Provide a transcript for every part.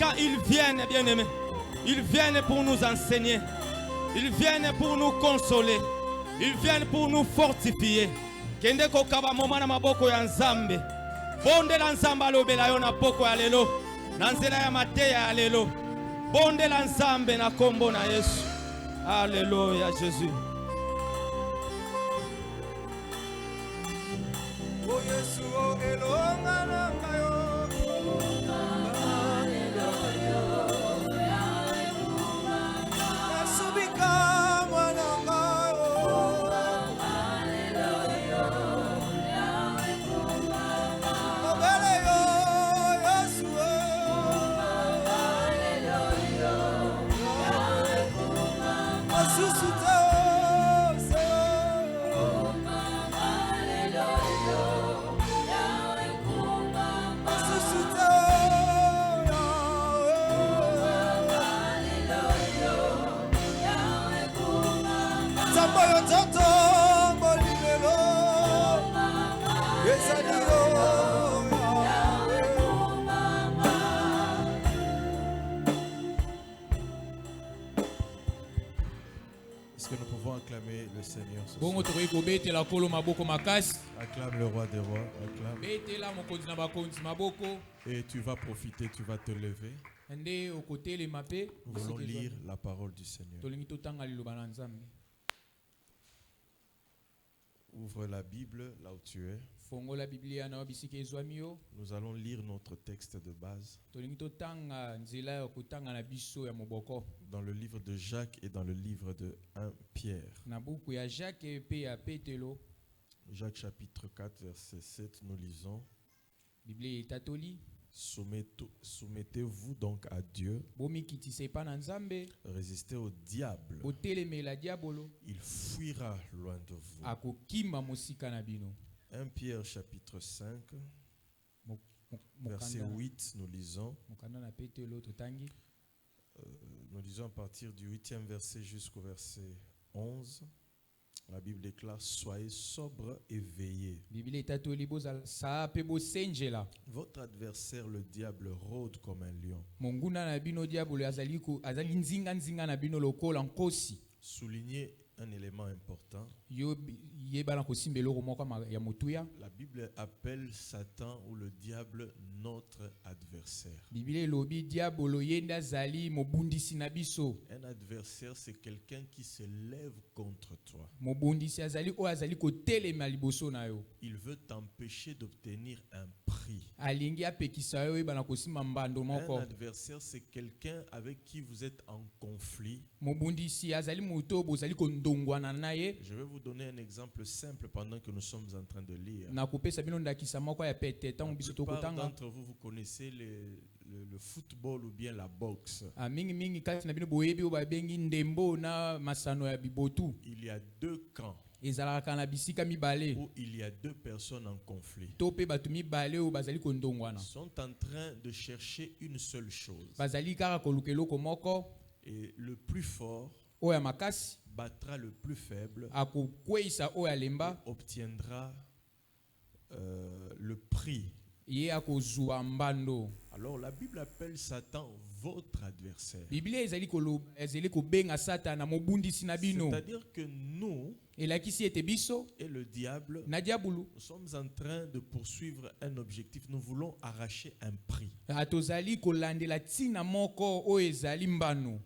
quand ils viennent, bien-aimés, ils viennent pour nous enseigner. Ils viennent pour nous consoler. Ils viennent pour nous fortifier. Kende kokaba momana maboko ya Nzambe. Bonde la Nzambe alobela yo na poko ya lelo. Na nzela ya mateya ya lelo. Bonde la Nzambe na kombo na Yesu. Alléluia Jésus. Oh Yesu oh elonga nanga yo. Est-ce que nous pouvons acclamer le Seigneur ce Bongo soir? tokoki kobetela kolo maboko makasi. Acclame le roi des rois, acclame. Betela mokonzi na bakonzi maboko. Et tu vas profiter, tu vas te lever. Nde okotelema pe. Nous voulons lire la parole du Seigneur. Tolingi totanga liloba na Nzambe. Ouvre la Bible là où tu es. Fongola Biblia na bisika ezwami yo. Nous allons lire notre texte de base Tolingi totanga nzela ya kotanga na biso ya moboko. dans le livre de Jacques et dans le livre de 1 Pierre. Na buku ya Jacques pe ya Petelo. Jacques chapitre 4 verset 7, nous lisons: Biblia etatoli. Soumettez-vous donc à Dieu, Bomikitise pa na Nzambe. résistez au diable, Botelemela diabolo. il fuira loin de vous. Akokima mosika na bino. 1 Pierre chapitre 5 verset 8, nous lisons. Mokanda na Petelo totangi. Nous lisons à partir du 8e verset jusqu'au verset 11. La Bible déclare: soyez sobres et veillez. Biblia etatoli bozala saa pe bosenjela. Votre adversaire le diable rôde comme un lion. Monguna na bino diabolo azali nzinga na bino lokola nkosi. Soulignez un élément important. Yo yebala kosimba eloko moko ya motuya. La Bible appelle Satan ou le diable notre adversaire. Biblia elobi diabolo yenda azali mobundisi na biso. Un adversaire, c'est quelqu'un qui se lève contre toi. Mobundisi azali o azali kotelema liboso na yo. Il veut t'empêcher d'obtenir un prix. Alingi apekisa yo yebala kosimba mbando moko. Un adversaire, c'est quelqu'un avec qui vous êtes en conflit. Mobundisi azali moto bozali kondongwana naye. Je vais vous donner un exemple simple pendant que nous sommes en train de lire. Na kopesa bino ndakisa moko ya pete tango biso La plupart tokotanga. d'entre vous, vous connaissez le football ou bien la boxe. Mingi kati na bino boyebi o babengi ndembo na masano ya bibotu. Il y a deux camps Ezalaka na bisika mibale. où il y a deux personnes en conflit. Tope batu mibale o bazali kondongwana. Sont en train de chercher une seule chose. Bazali kaka koluka eloko moko. Et le plus fort Oya makasi battra le plus faible, akokweisa oya lemba obtiendra le prix. ye akozwa mbando. Alors la Bible appelle Satan votre adversaire. Biblia ezali kobenga Satana mobundisi na bino. C'est-à-dire que nous Elakisi ete biso et le diable, na diabulu nous sommes en train de poursuivre un objectif. Nous voulons arracher un prix. atozali kolandela tina moko oyo ezali mbano.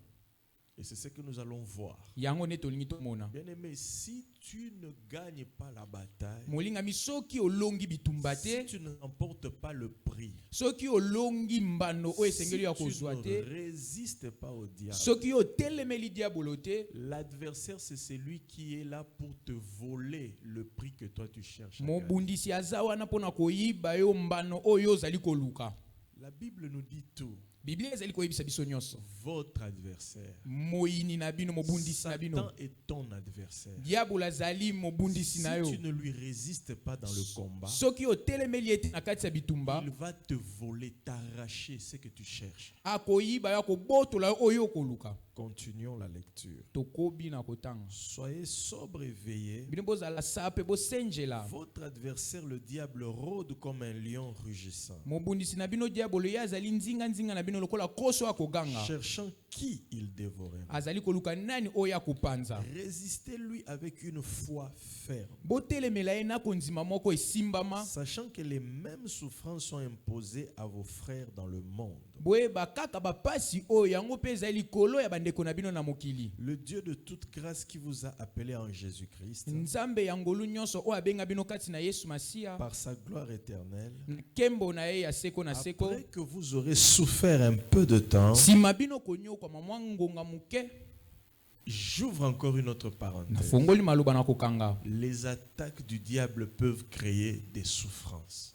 Et c'est ce que nous allons voir. Yango ne tolingi tomona. Bien-aimé, si tu ne gagnes pas la bataille, Molingami soki olongi bitumba te, si tu ne remportes pas le prix, soki olongi mbano oyo si esengeli ya tu kozwa ne te, résistes pas au diable, soki otelemeli diabolo te, l'adversaire, c'est celui qui est là pour te voler le prix que toi tu cherches à gagner. mobundisi aza wana mpona koyiba yo mbano oyo ozali koluka. La Bible nous dit tout. Biblia ezali koyebisa biso nyonso. Votre adversaire, Moyini na bino mobundisi na bino. Satan est ton adversaire. Diabolo azali mobundisi na yo. Si tu ne lui résistes pas dans le combat, Soki otelemeli ete na kati ya bitumba, il va te voler, t'arracher ce que tu cherches. akoyiba yo akobotola yo oyo koluka. Continuons la lecture. Tokobi na kotanga. Soyez sobres et veillez. Bino bozala sape bosenjela. Votre adversaire, le diable, rôde comme un lion rugissant. Mobundisi na bino diabolo ya azali nzinga na bino bino lokola koso akoganga. cherchant qui il dévorait. Azali koluka nani oya kupanza. Résistez-lui avec une foi ferme, Botelemela ye na konzima moko esimbama. sachant que les mêmes souffrances sont imposées à vos frères dans le monde. Boyeba kaka bapasi oyo yango mpe ezali likolo ya bandeko na bino na mokili. Le Dieu de toute grâce qui vous a appelé en Jésus-Christ, Nzambe ya ngolu nyonso oyo abenga bino kati na Yesu Masia. par sa gloire éternelle, Kembo na ye ya seko na seko. après que vous aurez souffert un peu de temps, Sima bino konyoka mwa ngonga muke. j'ouvre encore une autre parenthèse. Nafungoli maloba na kokanga. Les attaques du diable peuvent créer des souffrances.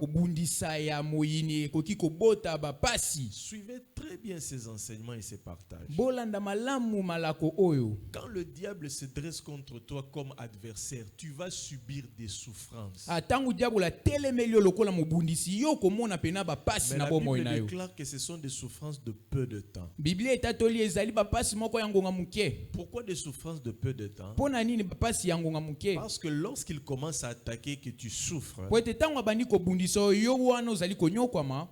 Kobundisa ya moyini koki kobota bapasi. Suivez très bien ces enseignements et ces partages. Bolanda malamu malako oyo. Quand le diable se dresse contre toi comme adversaire, tu vas subir des souffrances. Tangu diabo la telemelio lokola mobundisi yo komona pena bapasi Mais na la bomoi Bible na yo. déclare que ce sont des souffrances de peu de temps. Biblia etatoli ezali bapasi moko ya ngonga muke. Pourquoi des souffrances de peu de temps? Pona nini bapasi ya ngonga muke? Parce que lorsqu'il commence à attaquer, que tu souffres, Po ete tango abandi kobundisa yo wana ozali konyokwama.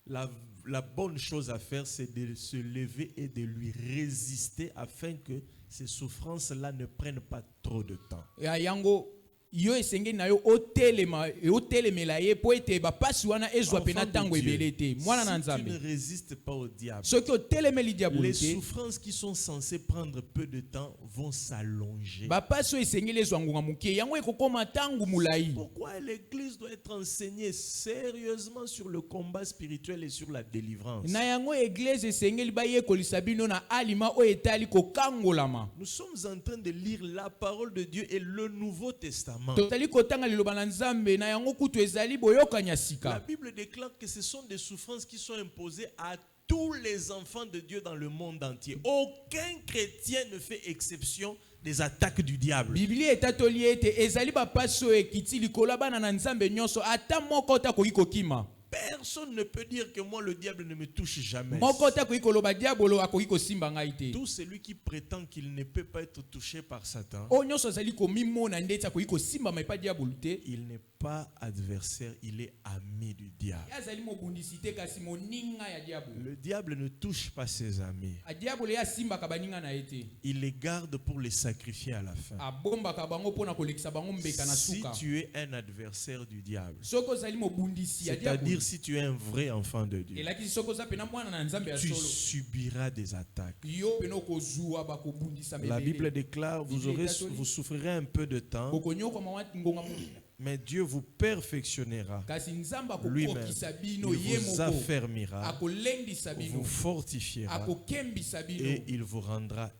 la bonne chose à faire, c'est de se lever et de lui résister afin que ces souffrances-là ne prennent pas trop de temps. Ya yango yo esenge na yo otelemela ye po ete bapasi wana ezwa pena Enfant de tango Dieu, ebele te. Mwana na si tu ne Nzambe. résistes pas au diable, Soki otelemeli diabo les te. souffrances qui sont censées prendre peu de temps vont s'allonger. Bapasi oyo esengeli ezwa ngonga muke yango ekokoma tangu mulai. Pourquoi l'église doit être enseignée sérieusement sur le combat spirituel et sur la délivrance? Na yango eglise esengeli bayekolisa bino na alima oyo etali kokangolama. Nous sommes en train de lire la parole de Dieu et le Nouveau Testament. Totali kotanga liloba na Nzambe na yango kutu ezali boyokanya La sika. Bible déclare que ce sont des souffrances qui sont imposées à tous les enfants de Dieu dans le monde entier. Aucun chrétien ne fait exception des attaques du diable. Biblia etatoli ete ezali bapasi oyo ekiti likolo bana na Nzambe nyonso ata moko takoki kokima. Personne ne peut dire que moi le diable ne me touche jamais. Moko takoki koloba diabolo akoki kosimba ngai te. Tout celui qui prétend qu'il ne peut pas être touché par Satan, Oyo nyonso azali komimona ndeti akoki kosimba mai pa diabolo te. il n'est pas adversaire, il est ami du diable. Azali mobundisi te kasi moninga ya diabolo. Le diable ne touche pas ses amis. A diabolo ya simba ka baninga na ete. Il les garde pour les sacrifier à la fin. Abomba ka bango pona kolekisa bango mbeka na Si suka. tu es un adversaire du diable, Soko zali mobundisi ya diabolo. c'est-à-dire si tu es un vrai enfant de Dieu, Elaki soko za pena mwana na Nzambe ya tu solo. subiras des attaques. Yo pena kozua ba kobundisa La mebele. Bible déclare, vous souffrirez un peu de temps, Kokonyoko mwa ngonga mu. mais Dieu vous perfectionnera. Kasi Nzamba Lui-même, kokokisa il bino ye vous moko. affermira, Akolendisa bino. vous fortifiera Akokembisa bino. et il vous rendra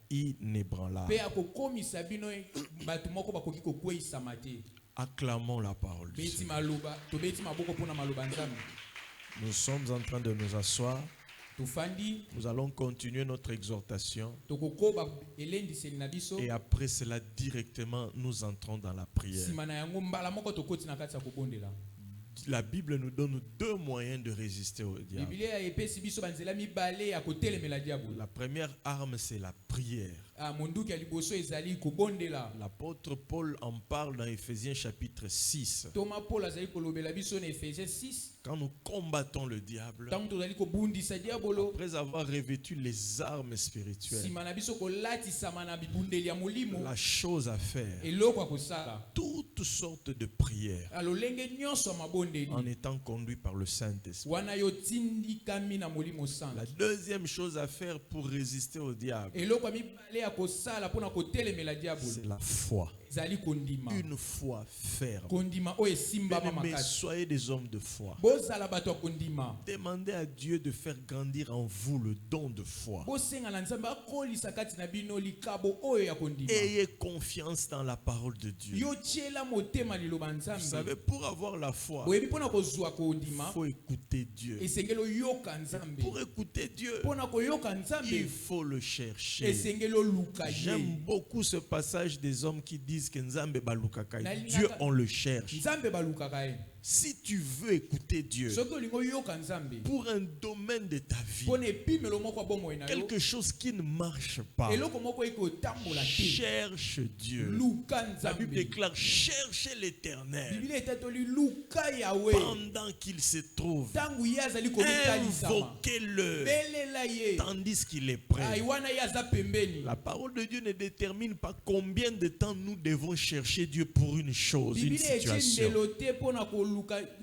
inébranlable. Pe akokomisa bino bato moko bakoki kokweyisa mate. Acclamons la parole de Beti Dieu. maloba, to beti maboko pona maloba Nzambe. Nous sommes en train de nous asseoir. Tofandi Nous allons continuer notre exhortation. tokokoba elendiseli na biso. Et après cela, directement, nous entrons dans la prière. Sima na yango mbala moko tokoti na kati ya kobondela. La Bible nous donne deux moyens de résister au diable. Biblia epesi biso banzela mibale ya kotelemela diabo. La première arme, c'est la prière. Monduki ya liboso ezali kobondela. L'apôtre Paul en parle dans Éphésiens chapitre 6. Thomas Paul azali kolobela biso na Ephésiens 6. Quand nous combattons le diable, Tango tozali kobundisa diabolo. après avoir revêtu les armes spirituelles, Sima na biso kolatisama na bibundeli ya molimo. la chose à faire, Eloko ya kosala. toutes sortes de prières, Alolenge nyonso ya mabondeli. en étant conduit par le Saint-Esprit. Wana yo tindikami na molimo La santo. deuxième chose à faire pour résister au diable, Eloko ya mibale ya kosala pona kotelemela diabolo. c'est la foi. Zali kondima. Une foi ferme. Kondima oyo esimbama Bien-aimés, makasi. soyez des hommes de foi. Bozala bato ya kondima. Demandez à Dieu de faire grandir en vous le don de foi. Bosenga na Nzambe akolisa kati na bino likabo oyo ya kondima. Ayez confiance dans la parole de Dieu. Yo tiela motema liloba Vous Nzambe. savez, pour avoir la foi, Boyebi pona kozwa il kondima. faut écouter Dieu. Esengeli oyoka Nzambe. Pour écouter Dieu, Pona koyoka il Nzambe. faut le chercher. Esengeli oluka J'aime ye. beaucoup ce passage des hommes qui disent que Nzambe balukaka. Nali- Dieu, on le cherche. Nzambe balukaka ye. Si tu veux écouter Dieu soki olingi oyoka nzambe pour un domaine de ta vie, mpona epimelo moko ya bomoi na yo quelque chose qui ne marche pas, eloko moko eki kotambola te cherche Dieu. luka La Bible nzambe déclare, cherchez l'Éternel biblia etatoli luka yawe pendant qu'il se trouve. ntango ye azali komitalisama Invoquez-le belela ye tandis qu'il est prêt. ai wana ye aza pembeni La parole de Dieu ne détermine pas combien de temps nous devons chercher Dieu pour une chose, une biblia eti situation. ndelo te mpona koluka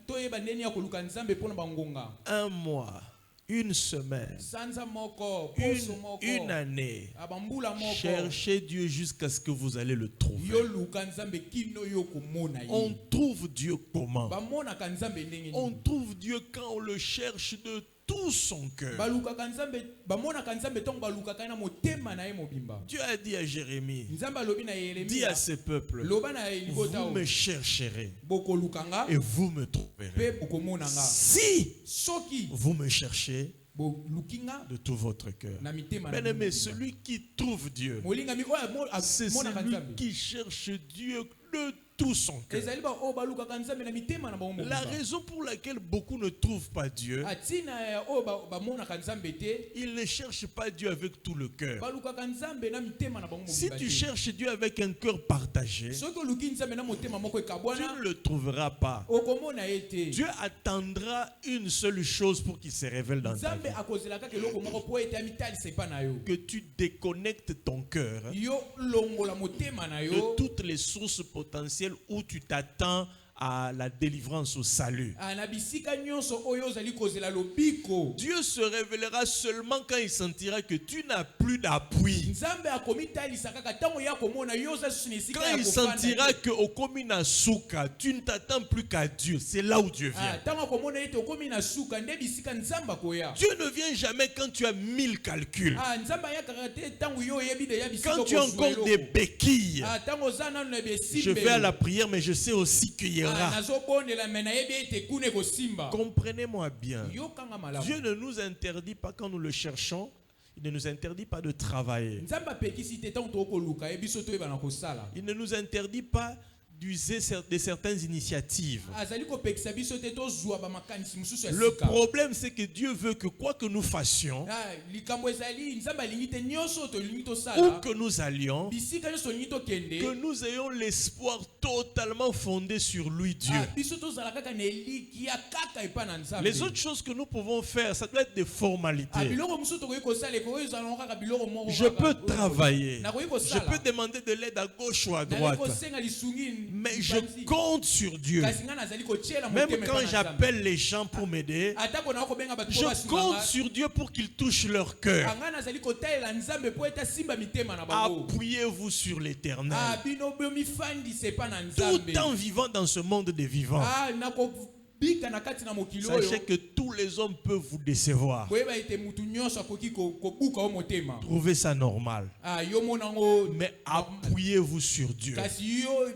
toyeba ndeni ya koluka nzambe mpona bangonga Un mois, une semaine, sanza moko poso moko une année. abambula moko Cherchez Dieu jusqu'à ce que vous allez le trouver. yo luka nzambe kino yo komona On ye trouve Dieu comment? bamonaka nzambe ndenge On nini trouve Dieu quand on le cherche de tout son cœur. balukaka nzambe bamonaka nzambe ntongo balukaka na motema na ye mobimba Dieu a dit à Jérémie, nzambe alobi na dis yeremia à ce peuple, loba na libota vous me chercherez bokolukanga et vous me trouverez. mpe bokomonanga Si soki vous me cherchez bolukinga de tout votre cœur. na mitema na Bien-aimé, bino celui qui trouve Dieu, molingami oyo c'est amonaka celui nzambe qui cherche Dieu de tout son cœur. ezali baoyo balukaka nzambe na mitema na bango La mobimba raison pour laquelle beaucoup ne trouvent pas Dieu, atina ya oyo bamonaka nzambe te ils ne cherchent pas Dieu avec tout le cœur. balukaka nzambe na mitema na bango Si mobimba tu te cherches Dieu avec un cœur partagé, soki oluki nzambe na motema moko tu ekabwana ne le trouveras pas. okomona ye te Dieu attendra une seule chose pour qu'il se révèle dans ta nzambe vie. akozela kaka eloko moko mpo ete amitalisa epa na yo Que tu déconnectes ton cœur yo longola motema na de yo toutes les sources potentielles où tu t'attends à la délivrance, au salut. na bisika nyonso oyo ozali kozela lobiko Dieu se révélera seulement quand il sentira que tu n'as plus d'appui. nzambe akomitalisa kaka ntango ya komona yo oza susu na esika Quand ya il kofanda sentira te. que okomi na suka, tu ne t'attends plus qu'à Dieu. C'est là où Dieu vient. ntango akomona ete okomi na suka nde bisika nzambe akoya Dieu ne vient jamais quand tu as 1000 calculs. nzambe ayakaka te ntango yo oyebi deya bisika Quand tu as okozwa encore des eloko. béquilles. Ntango oza nanu na Je vais à la prière, mais je sais aussi qu'il y aura. nazobondela me nayebi ete kuna ekosimba Comprenez-moi bien. yokanga malamu Dieu ne nous interdit pas quand nous le cherchons. Il ne nous interdit pas de travailler. nzambe apekisi te ntango tokoluka ye biso toyeba na kosala Il ne nous interdit pas d'user de certaines initiatives. azali kopekisa biso te tozwa bamakanisi mosusu ya Le sika problème, c'est que Dieu veut que quoi que nous fassions, likambo ezali nzambe alingi te nyonso oyo tolingi où tosala que nous allions, bisika nyonso tolingi tokende que nous ayons l'espoir totalement fondé sur lui, Dieu. biso tozala kaka na elikia kaka epa na nzambe Les autres choses que nous pouvons faire, ça doit être des formalités. biloko mosusu tokoki kosala ekoki ezala kaka biloko moko Je kaka. peux travailler. nakoki Je kosala peux demander de l'aide à gauche ou à nakoki droite. kosenga lisungi Mais je libanzi. compte sur Dieu. kasi nga nazali kotiela Même motema epa quand na Nzambe. j'appelle les gens pour m'aider, atako na kobenga bato po je basunga compte nga, sur Dieu pour qu'ils touchent leur cœur. anga nazali kotalela nzambe po ete asimba mitema na bango Appuyez-vous sur l'Éternel. bino bomifandisa epa na Tout nzambe en vivant dans ce monde des vivants. nakobika na kati na mokili Sachez oyo que tous les hommes peuvent vous décevoir. boyeba ete mutu nyonso akoki kobuka o motema Trouvez ça normal. yo monango Mais appuyez-vous sur Dieu. kasi yo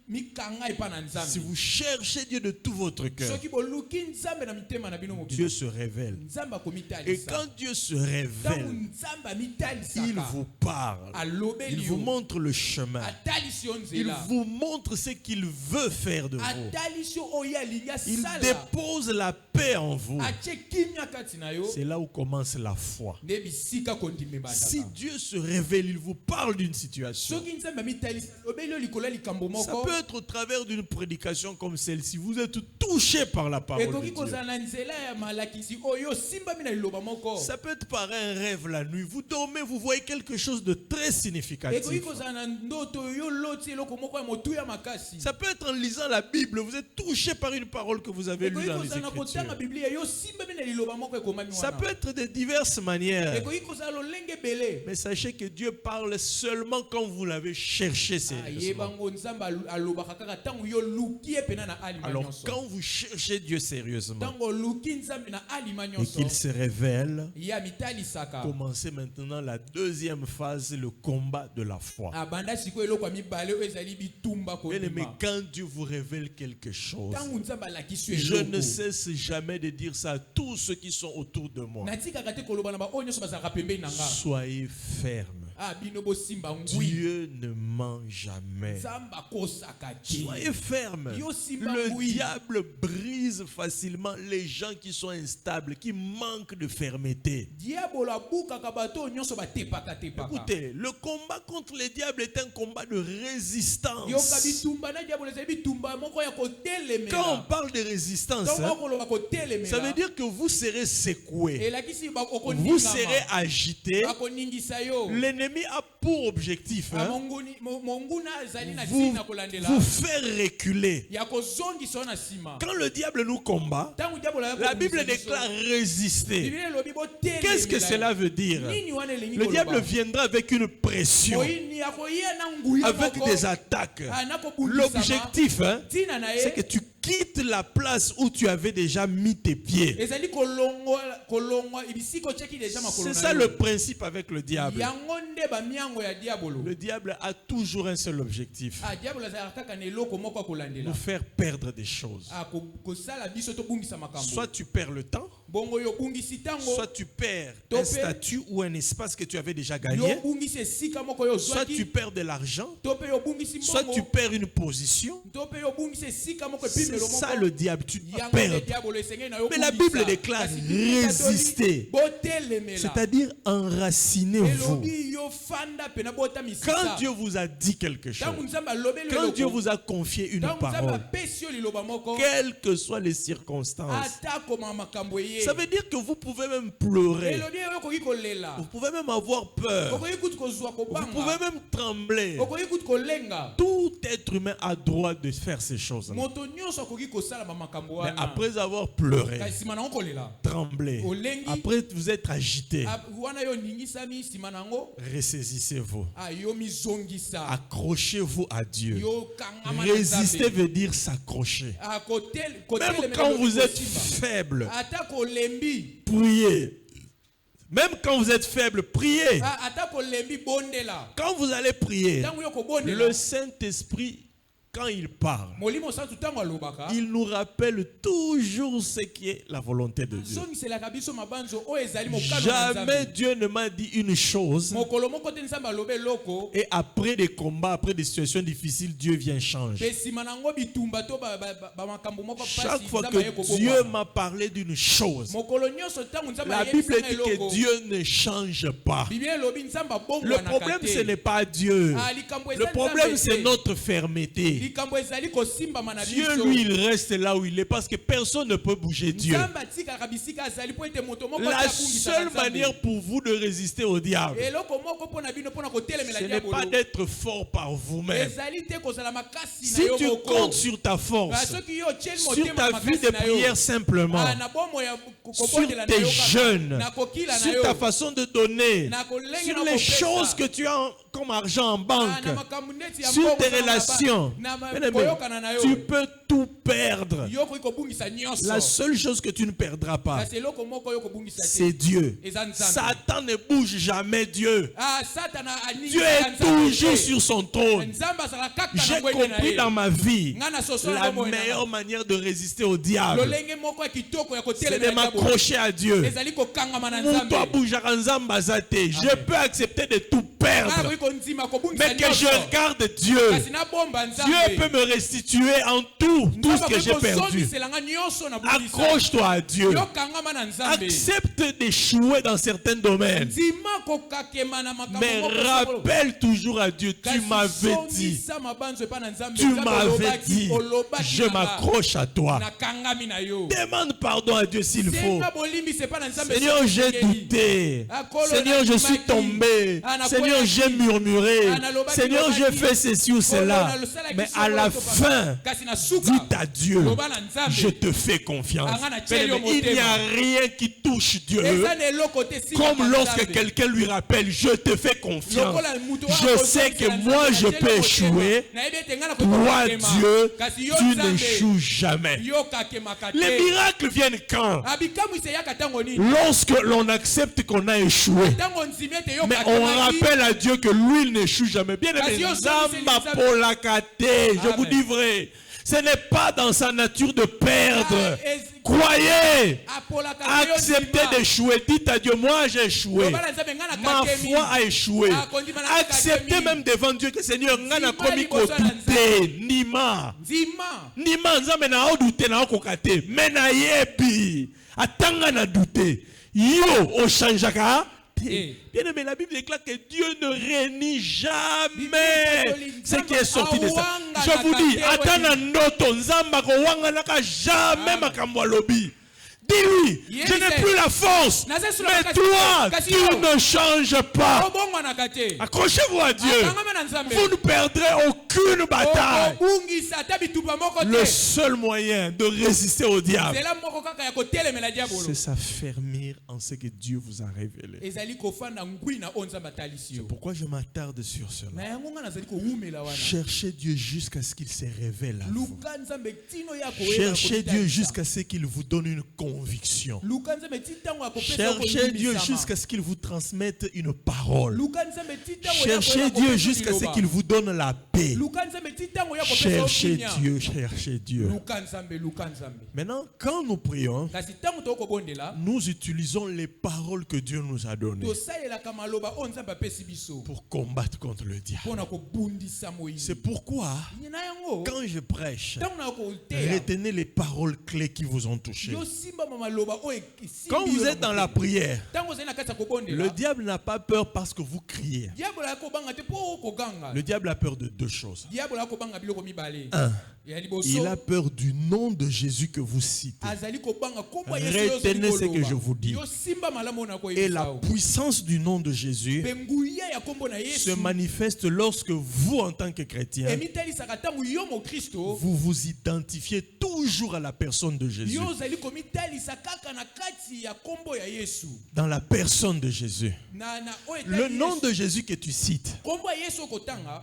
mikanga epa na Si nzambe vous cherchez Dieu de tout votre cœur, soki boluki nzambe na mitema na bino mobimba Dieu se révèle. nzambe Et akomitalisa quand Dieu se ntango révèle, nzambe il amitalisaka vous parle. alobeli Il yo vous montre le chemin. atalisi yo Il nzela vous montre ce qu'il veut faire de vous. atalisi yo oyo alingi Il asala dépose la paix en vous. atie kimia kati na yo C'est là où commence la foi. nde bisika kondima Si ebandaka Dieu se révèle, il vous parle d'une situation. soki nzambe amitalisi obeli yo likolo ya likambo Ça moko peut être au travers d'une prédication comme celle-ci. Vous êtes touché par la parole de ekoki Dieu. kozala na nzela ya malakisi oyo osimbami na liloba moko Ça peut être par un rêve la nuit. Vous dormez, vous voyez quelque chose de très ekoki significatif. kozala na ndoto oyo loti eloko moko ya motuya makasi Ça peut être en lisant la Bible. Vous êtes touché par une parole que vous avez lue ekoki dans les kozala na kotanga Écritures. biblia yo osimbami na liloba moko ekomami Ça peut wana être de diverses manières. ekoki kozala lolenge ebele Mais sachez que Dieu parle seulement quand vous l'avez cherché sérieusement. yebango nzambe alobaka kaka ntango yo luki ye pena na alima Alors nyonso quand vous cherchez Dieu sérieusement ntango luki nzambe na alima et nyonso qu'il se révèle, ye amitalisaka commencez maintenant la deuxième phase, le combat de la foi. abanda sikoyo eloko ya mibale oyo ezali bitumba Mais kondima quand Dieu vous révèle quelque chose, ntango nzambe alakisi yo je ne eloko cesse jamais de dire ça à tous ceux qui sont autour de moi. natikaka te koloba na baoyo nyonso bazalaka pembeni na nga Soyez ferme. Dieu ne ment jamais. Soyez ferme. Le diable brise facilement les gens qui sont instables, qui manquent de fermeté. Écoutez, le combat contre les diables est un combat de résistance. Quand on parle de résistance, ça veut dire que vous serez secoué, vous serez agité. L'ennemi a pour objectif vous faire reculer. Quand le diable nous combat, la Bible déclare résister. Qu'est-ce que cela veut dire? Le diable viendra avec une pression, avec des attaques. L'objectif, c'est que tu quittes la place où tu avais déjà mis tes pieds. C'est ça le principe avec le diable. Le diable a toujours un seul objectif: nous faire perdre des choses. Soit tu perds le temps, soit tu perds un statut ou un espace que tu avais déjà gagné, soit tu perds de l'argent, soit tu perds une position. C'est ça le diable, tu dois perdre. Mais la Bible déclare résister, c'est-à-dire enracinez-vous. Quand Dieu vous a dit quelque chose, quand Dieu vous a confié une parole, quelles que soient les circonstances, ça veut dire que vous pouvez même pleurer, vous pouvez même avoir peur, vous pouvez même trembler. Tout être humain a droit de faire ces choses. Mais après avoir pleuré, tremblé, après vous êtes agité, ressaisissez-vous, accrochez-vous à Dieu. Résister veut dire s'accrocher. Même quand vous êtes faible, priez. Même quand vous êtes faible, priez. Quand vous allez prier, le Saint-Esprit, quand il parle, il nous rappelle toujours ce qui est la volonté de Dieu. Jamais Dieu ne m'a dit une chose et après des combats, après des situations difficiles, Dieu vient changer. Chaque fois que Dieu m'a parlé d'une chose, la Bible dit que Dieu ne change pas. Le problème, ce n'est pas Dieu. Le problème, c'est notre fermeté. Dieu, lui, il reste là où il est parce que personne ne peut bouger Dieu. La seule manière pour vous de résister au diable, ce n'est pas d'être fort par vous-même. Si tu comptes sur ta force, sur ta vie de prière simplement, sur tes jeûnes, sur ta façon de donner, sur les choses que tu as comme argent en banque, sur tes relations, tu peux tout perdre. La seule chose que tu ne perdras pas, c'est Dieu. Satan ne bouge jamais Dieu. Dieu est toujours sur son trône. J'ai compris dans ma vie, la meilleure manière de résister au diable, c'est de m'accrocher à Dieu. Je peux accepter de tout perdre, mais que je regarde Dieu. Dieu peut me restituer en tout ce que j'ai perdu. Accroche-toi à Dieu. Accepte d'échouer dans certains domaines, mais rappelle toujours à Dieu: tu m'avais dit, je m'accroche à toi. Demande pardon à Dieu s'il faut. Seigneur, j'ai douté. Seigneur, je suis tombé. Seigneur, j'ai murmuré. Seigneur, j'ai fait ceci ou cela. Mais à la fin, dites à Dieu: je te fais confiance. Il n'y a rien qui touche Dieu comme lorsque quelqu'un lui rappelle: je te fais confiance. Je sais que moi je peux échouer. Toi, Dieu, tu n'échoues jamais. Les miracles viennent quand? Lorsque l'on accepte qu'on a échoué, mais on rappelle à Dieu que lui, il n'échoue jamais. Bien aimé, je vous dis vrai, ce n'est pas dans sa nature de perdre. croyez, acceptez d'échouer. Dites à Dieu, moi j'ai échoué. Ma foi a échoué. Acceptez même devant Dieu que Seigneur, ngana komi ko douter, nima. Nima nzambe na o douter na o kokate. Mena yebi. Atanga na douter. Yo o changeaka. Bien aimé, la Bible déclare que Dieu ne réunit jamais ce qui est sorti de ça. Je vous dis, atana noto nzamba ko wanga naka jamais makambo lobi. Dis-lui, je n'ai plus la force, mais toi, tu ne changes pas. Accrochez-vous à Dieu. Vous ne perdrez aucune bataille. Le seul moyen de résister au diable, c'est s'affermir en ce que Dieu vous a révélé. C'est pourquoi je m'attarde sur cela. Cherchez Dieu jusqu'à ce qu'il se révèle à vous. Cherchez Dieu jusqu'à ce qu'il vous donne une conviction. Cherchez Dieu jusqu'à ce qu'il vous transmette une parole. Cherchez Dieu jusqu'à ce qu'il vous donne la paix. Cherchez Dieu, cherchez Dieu. Maintenant, quand nous prions, nous utilisons les paroles que Dieu nous a données pour combattre contre le diable. C'est pourquoi, quand je prêche, retenez les paroles clés qui vous ont touché. Quand vous êtes dans la prière, le diable n'a pas peur parce que vous criez. Le diable a peur de deux choses. Un, il a peur du nom de Jésus que vous citez. Retenez ce que je vous dis. Et la puissance du nom de Jésus se manifeste lorsque vous, en tant que chrétien, vous vous identifiez toujours à la personne de Jésus. Dans la personne de Jésus. Le nom de Jésus que tu cites,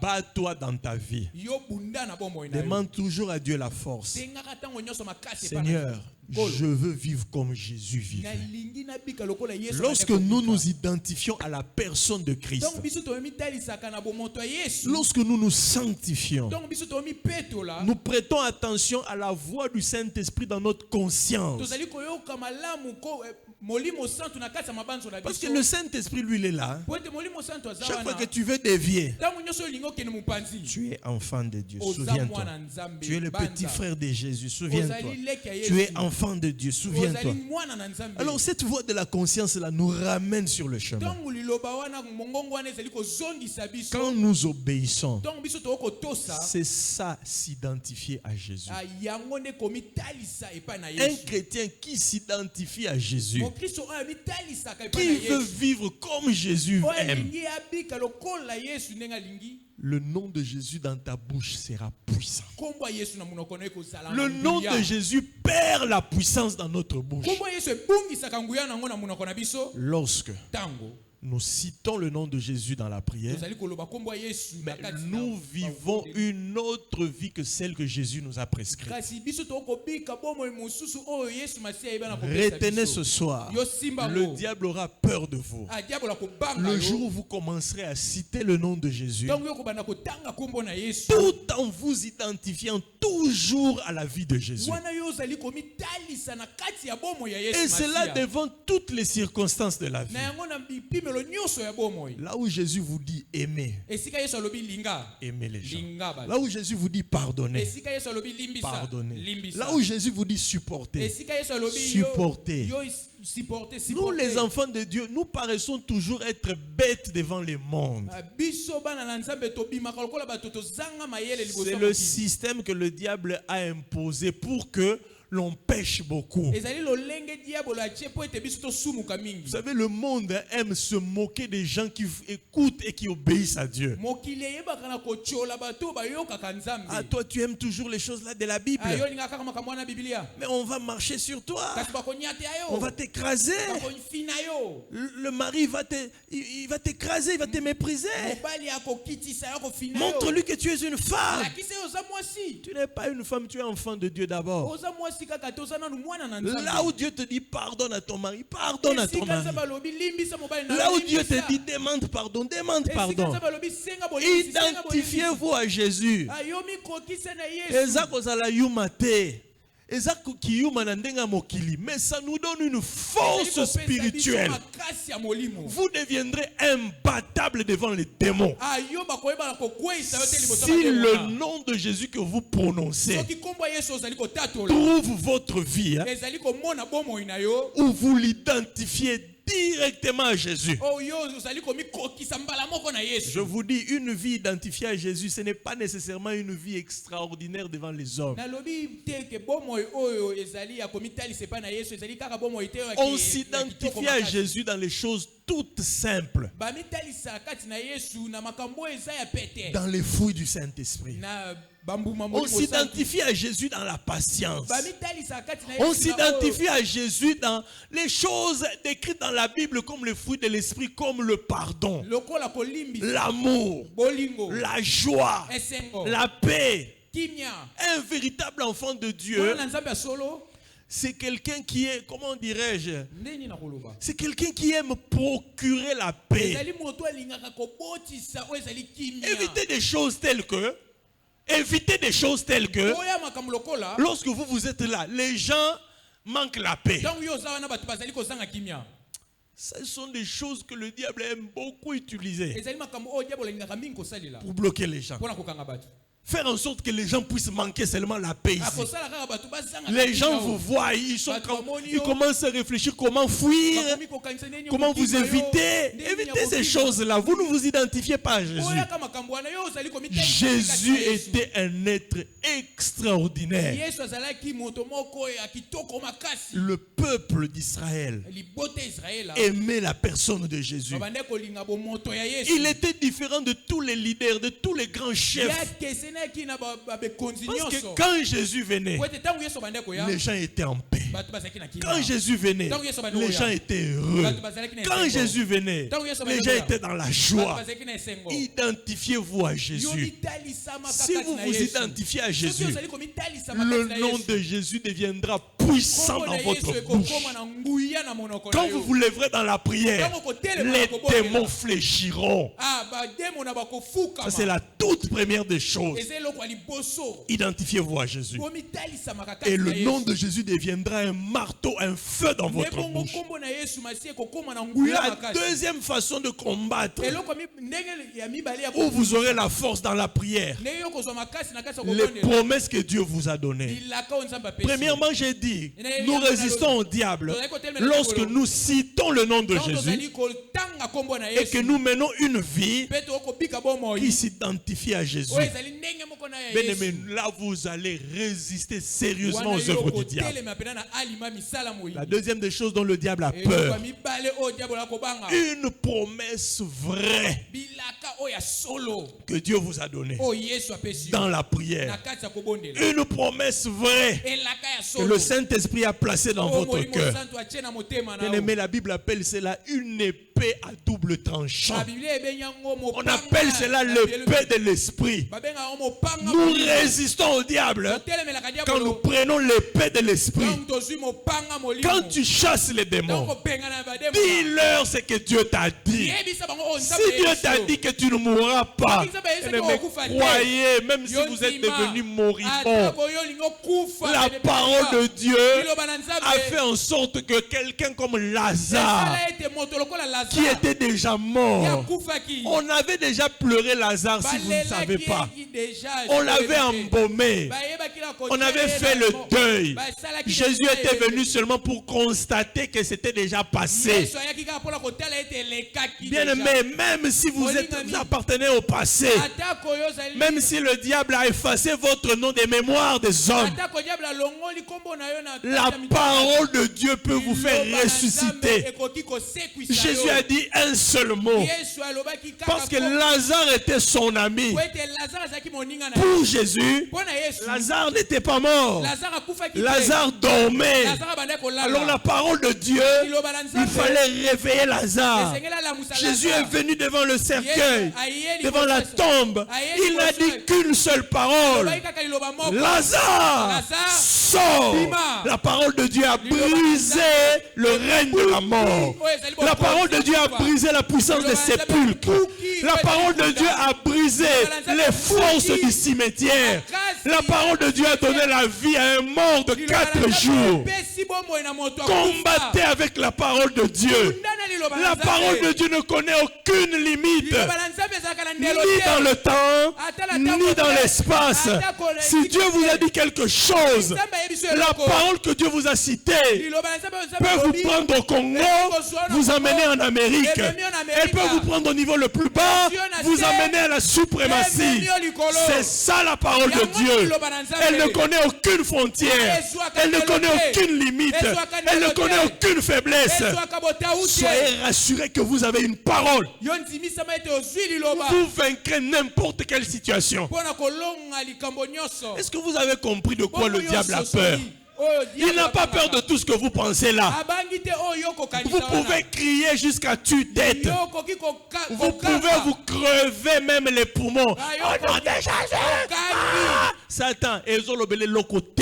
bats-toi dans ta vie. Demande toujours à Dieu la force. Seigneur, je veux vivre comme Jésus vivait. Lorsque nous nous identifions à la personne de Christ, lorsque nous nous sanctifions, nous prêtons attention à la voix du Saint-Esprit dans notre conscience. Parce que le Saint-Esprit, lui, il est là. Chaque fois que tu veux dévier, tu es enfant de Dieu, souviens-toi. Tu es le petit frère de Jésus, souviens-toi. Tu es enfant de Dieu, souviens-toi. Alors cette voix de la conscience là nous ramène sur le chemin. Quand nous obéissons, c'est ça, s'identifier à Jésus. Un chrétien qui s'identifie à Jésus, qui veut vivre comme Jésus aime, le nom de Jésus dans ta bouche sera puissant. Le nom de Jésus perd la puissance dans notre bouche. Lorsque nous citons le nom de Jésus dans la prière, mais nous vivons une autre vie que celle que Jésus nous a prescrite. Retenez ce soir, le diable aura peur de vous. Le jour où vous commencerez à citer le nom de Jésus, tout en vous identifiant toujours à la vie de Jésus. Et cela devant toutes les circonstances de la vie. Là où Jésus vous dit aimer, aimez les gens. Là où Jésus vous dit pardonner, pardonnez. Là où Jésus vous dit supporter, supportez. Nous les enfants de Dieu, nous paraissons toujours être bêtes devant le monde. C'est le système que le diable a imposé pour que l'on pêche beaucoup. Vous savez, le monde aime se moquer des gens qui écoutent et qui obéissent à Dieu. Ah, toi, tu aimes toujours les choses là de la Bible. Mais on va marcher sur toi. On va t'écraser. Le mari il va t'écraser, il va te mépriser. Montre-lui que tu es une femme. Tu n'es pas une femme, tu es enfant de Dieu d'abord. Là où Dieu te dit pardonne à ton mari, pardonne à ton mari. Là où Dieu te dit demande pardon, demande pardon. Identifiez-vous à Jésus. Mais ça nous donne une force spirituelle. Vous deviendrez imbattable devant les démons. Si le nom de Jésus que vous prononcez trouve votre vie, ou vous l'identifiez directement à Jésus. Je vous dis, une vie identifiée à Jésus, ce n'est pas nécessairement une vie extraordinaire devant les hommes. On s'identifie à Jésus dans les choses toutes simples, dans les fruits du Saint-Esprit. On s'identifie à Jésus dans la patience. On s'identifie à Jésus dans les choses décrites dans la Bible comme les fruits de l'esprit, comme le pardon, l'amour, la joie, la paix. Un véritable enfant de Dieu, c'est quelqu'un qui est, comment dirais-je, c'est quelqu'un qui aime procurer la paix. Évitez des choses telles que lorsque vous êtes là, les gens manquent la paix. Ce sont des choses que le diable aime beaucoup utiliser pour bloquer les gens. Faire en sorte que les gens puissent manquer seulement la paix ici. Les gens vous voient, ils commencent à réfléchir comment fuir, comment vous éviter. Évitez ces choses-là. Vous ne vous identifiez pas à Jésus. Jésus était un être extraordinaire. Le peuple d'Israël aimait la personne de Jésus. Il était différent de tous les leaders, de tous les grands chefs. Parce que quand Jésus venait, les gens étaient en paix. Quand Jésus venait, les gens étaient heureux. Quand Jésus venait, les gens étaient dans la joie. Identifiez-vous à Jésus. Si vous vous identifiez à Jésus, le nom de Jésus deviendra puissant dans votre bouche. Quand vous vous lèverez dans la prière, les démons fléchiront. Ça, c'est la toute première des choses. Identifiez-vous à Jésus. Et le nom de Jésus deviendra un marteau, un feu dans votre bouche. La deuxième façon de combattre, où vous aurez la force dans la prière, les promesses que Dieu vous a données. Premièrement, j'ai dit, nous résistons au diable lorsque nous citons le nom de Jésus et que nous menons une vie qui s'identifie à Jésus. Bien-aimés, là vous allez résister sérieusement aux œuvres du diable. La deuxième des choses dont le diable a peur, une promesse vraie que Dieu vous a donnée dans la prière. Une promesse vraie que le Saint-Esprit a placée dans votre cœur. Bien-aimés, la Bible appelle cela une épée à double tranchant. On appelle cela l'épée de l'esprit. Nous résistons au diable quand nous prenons l'épée de l'esprit. Quand tu chasses les démons, dis-leur ce que Dieu t'a dit. Si Dieu t'a dit que tu ne mourras pas, croyez, même si vous êtes devenu moribond, la parole de Dieu a fait en sorte que quelqu'un comme Lazare, qui était déjà mort, on avait déjà pleuré Lazare si vous ne savez pas. On l'avait embaumé. On avait fait le deuil. Jésus était venu seulement pour constater que c'était déjà passé. Bien-aimé, même si vous appartenez au passé, même si le diable a effacé votre nom des mémoires des hommes, la parole de Dieu peut vous faire ressusciter. Jésus a dit un seul mot. Parce que Lazare était son ami. Pour Jésus, Lazare n'était pas mort. Lazare dormait. Alors la parole de Dieu, il fallait réveiller Lazare. Jésus est venu devant le cercueil, devant la tombe. Il n'a dit qu'une seule parole. Lazare, sors. La parole de Dieu a brisé le règne de la mort. La parole de Dieu a brisé la puissance des sépulcres. La parole de Dieu a brisé les forces du cimetière. La parole de Dieu a donné la vie à un mort de 4 jours. Combattez avec la parole de Dieu. La parole de Dieu ne connaît aucune limite, ni dans le temps, ni dans l'espace. Si Dieu vous a dit quelque chose, la parole que Dieu vous a citée peut vous prendre au Congo, vous amener en Amérique. Elle peut vous prendre au niveau le plus bas, vous amener à la suprématie. C'est ça la parole de Dieu. Elle ne connaît aucune frontière. Elle ne connaît aucune limite. Elle ne connaît aucune faiblesse. Soyez rassurés que vous avez une parole. Vous vaincrez n'importe quelle situation. Est-ce que vous avez compris de quoi le diable a peur? Il n'a pas peur de tout ce que vous pensez là. Vous pouvez crier jusqu'à tue-tête. Vous pouvez vous crever même les poumons. Au nom de Jésus. Satan, ezolobele lokote.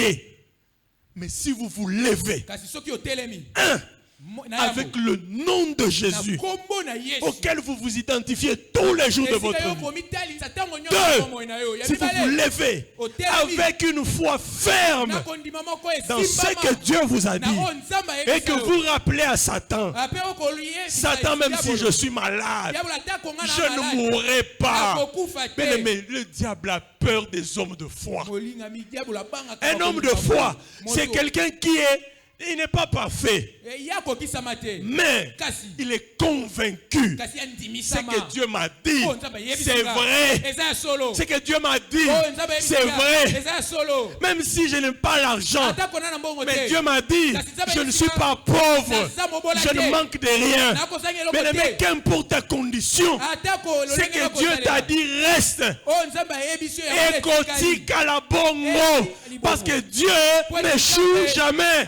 Mais si vous vous levez, avec le nom de Jésus auquel vous vous identifiez tous les jours de votre vie. 2. Si vous vous levez avec une foi ferme dans ce que Dieu vous a dit et que vous rappelez à Satan, Satan, même si je suis malade, je ne mourrai pas. Mais le diable a peur des hommes de foi. Un homme de foi, c'est quelqu'un il n'est pas parfait, mais il est convaincu. Ce que Dieu m'a dit, c'est vrai. Ce que Dieu m'a dit, c'est vrai. Même si je n'ai pas l'argent, mais Dieu m'a dit, je ne suis pas pauvre, je ne manque de rien. Mais qu'importe ta condition, ce que Dieu t'a dit reste. Et kotika la bongo, parce que Dieu n'échoue jamais.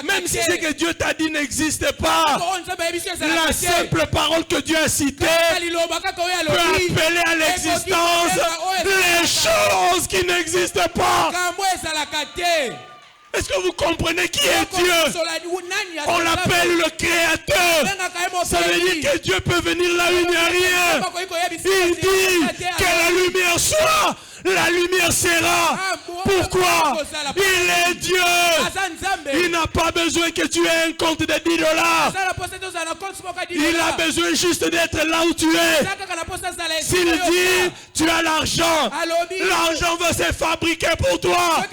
Même si ce que Dieu t'a dit n'existe pas, la simple parole que Dieu a citée peut appeler à l'existence les choses qui n'existent pas. Est-ce que vous comprenez qui est Dieu? On l'appelle le Créateur. Ça veut dire que Dieu peut venir là où il n'y a rien. Il dit que la lumière soit. La lumière sera. Pourquoi? Il est Dieu. Il n'a pas besoin que tu aies un compte de $10. Il a besoin juste d'être là où tu es. S'il dit, tu as l'argent. L'argent va se fabriquer pour toi.